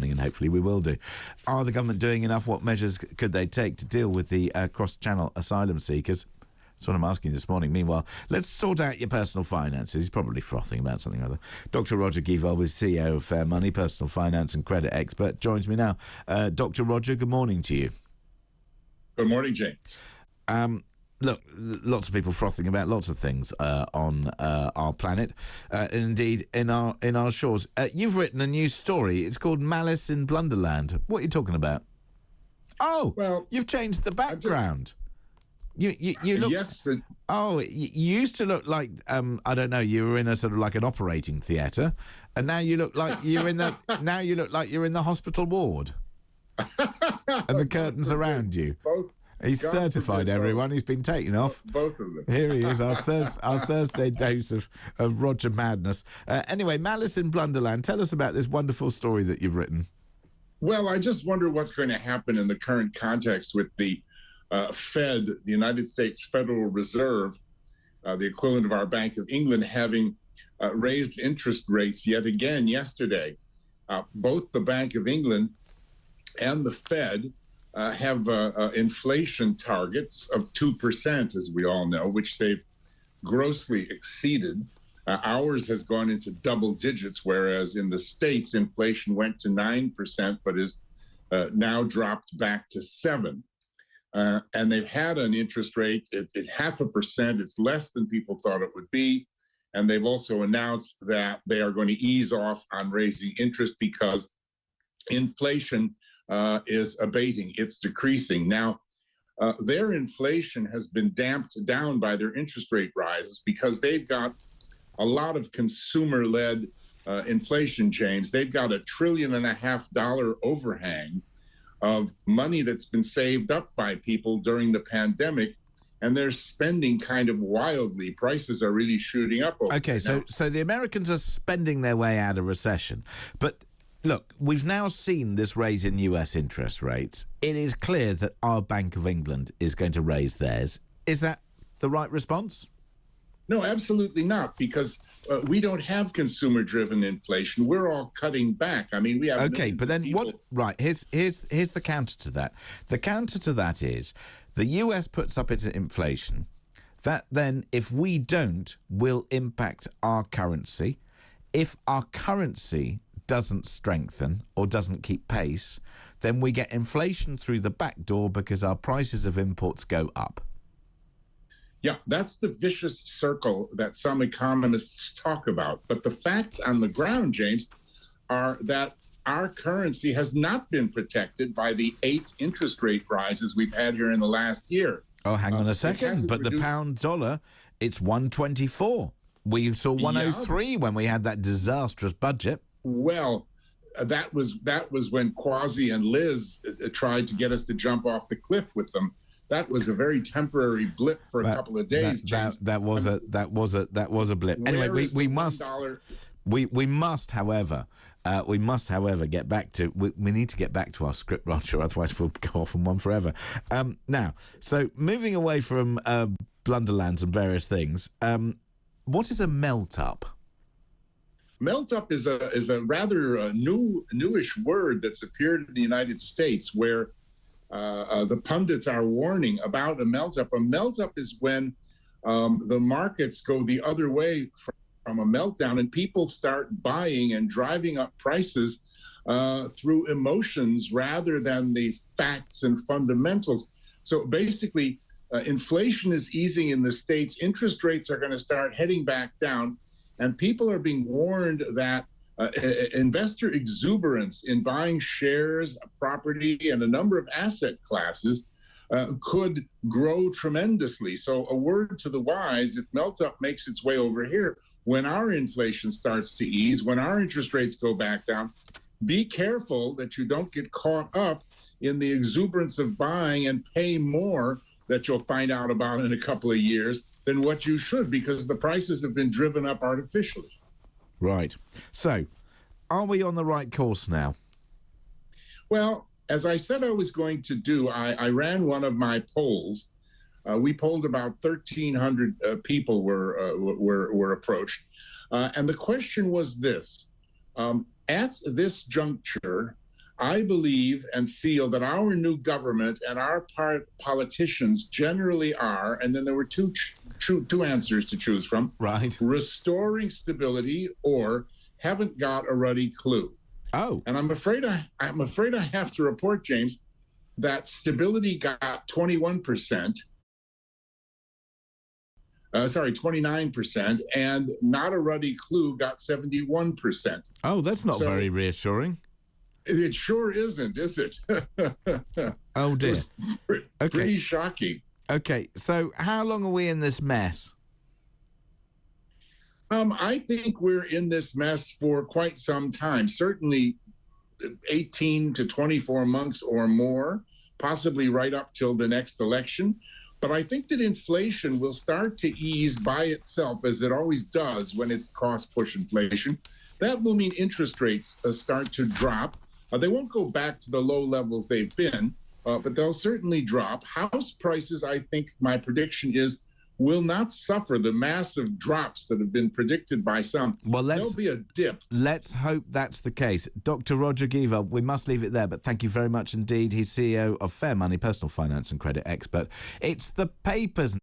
morning, and hopefully we will do. Are the government doing enough? What measures could they take to deal with the cross-channel asylum seekers? That's what I'm asking this morning. Meanwhile, let's sort out your personal finances. He's probably frothing about something or other. Dr. Roger Gieveld is CEO of Fair Money, personal finance and credit expert, joins me now. Dr. Roger, good morning to you. Good morning, James. Look, lots of people frothing about lots of things on our planet, and indeed in our shores. You've written a new story. It's called Malice in Blunderland. What are you talking about? Oh, well, you've changed the background. You look. Yes. You used to look like I don't know. You were in a sort of like an operating theatre, and now you look like you're in the. Now you look like you're in the hospital ward, and the curtains around you. Both. He's certified, everyone. He's been taken off. Both of them. Here he is, our Thursday dose of Roger Madness. Anyway, Malice in Blunderland, tell us about this wonderful story that you've written. Well, I just wonder what's going to happen in the current context with the Fed, the United States Federal Reserve, the equivalent of our Bank of England, having raised interest rates yet again yesterday. Both the Bank of England and the Fed have inflation targets of 2%, as we all know, which they've grossly exceeded. Ours has gone into double digits, whereas in the States, inflation went to 9%, but is now dropped back to 7%. And they've had an interest rate, it's 0.5%. It's less than people thought it would be. And they've also announced that they are going to ease off on raising interest because inflation is abating. It's decreasing. Now, their inflation has been damped down by their interest rate rises because they've got a lot of consumer-led inflation, James. They've got $1.5 trillion overhang of money that's been saved up by people during the pandemic, and they're spending kind of wildly. Prices are really shooting up. Okay, so the Americans are spending their way out of recession, but look, we've now seen this raise in US interest rates. It is clear that our Bank of England is going to raise theirs. Is that the right response? No, absolutely not, because we don't have consumer-driven inflation. We're all cutting back. I mean, we have... Okay, but then what... Right, here's the counter to that. The counter to that is the US puts up its inflation. That then, if we don't, will impact our currency. If our currency doesn't strengthen or doesn't keep pace, then we get inflation through the back door because our prices of imports go up. Yeah, that's the vicious circle that some economists talk about. But the facts on the ground, James, are that our currency has not been protected by the 8 interest rate rises we've had here in the last year. Oh, hang on a second. But the pound dollar, it's 124. We saw 103 when we had that disastrous budget. Well, that was when Kwasi and Liz tried to get us to jump off the cliff with them. That was a very temporary blip for a couple of days. That was a blip. Anyway, we must, however, get back to. We need to get back to our script, Roger. Otherwise, we'll go off on one forever. Now, so moving away from blunderlands and various things, what is a melt up? Melt up is a rather newish word that's appeared in the United States, where the pundits are warning about a melt up. A melt up is when the markets go the other way from a meltdown, and people start buying and driving up prices through emotions rather than the facts and fundamentals. So basically, inflation is easing in the States. Interest rates are going to start heading back down. And people are being warned that investor exuberance in buying shares, property, and a number of asset classes could grow tremendously. So a word to the wise, if melt-up makes its way over here, when our inflation starts to ease, when our interest rates go back down, be careful that you don't get caught up in the exuberance of buying and pay more that you'll find out about in a couple of years than what you should, because the prices have been driven up artificially. Right. So, are we on the right course now? Well, as I said I was going to do, I ran one of my polls. We polled about 1,300 people were approached. And the question was this. At this juncture, I believe and feel that our new government and our politicians generally are, and then there were two answers to choose from: right, restoring stability or haven't got a ruddy clue. Oh, and I'm afraid I have to report, James, that stability got 21%. 29%, and not a ruddy clue got 71%. Oh, that's not very reassuring. It sure isn't, is it? Oh, dear. Pretty shocking. Okay, so how long are we in this mess? I think we're in this mess for quite some time, certainly 18 to 24 months or more, possibly right up till the next election. But I think that inflation will start to ease by itself, as it always does when it's cost-push inflation. That will mean interest rates start to drop. They won't go back to the low levels they've been, but they'll certainly drop. House prices, I think my prediction is, will not suffer the massive drops that have been predicted by some. Well, there'll be a dip. Let's hope that's the case. Dr. Roger Giva, we must leave it there, but thank you very much indeed. He's CEO of Fair Money, personal finance and credit expert. It's the papers.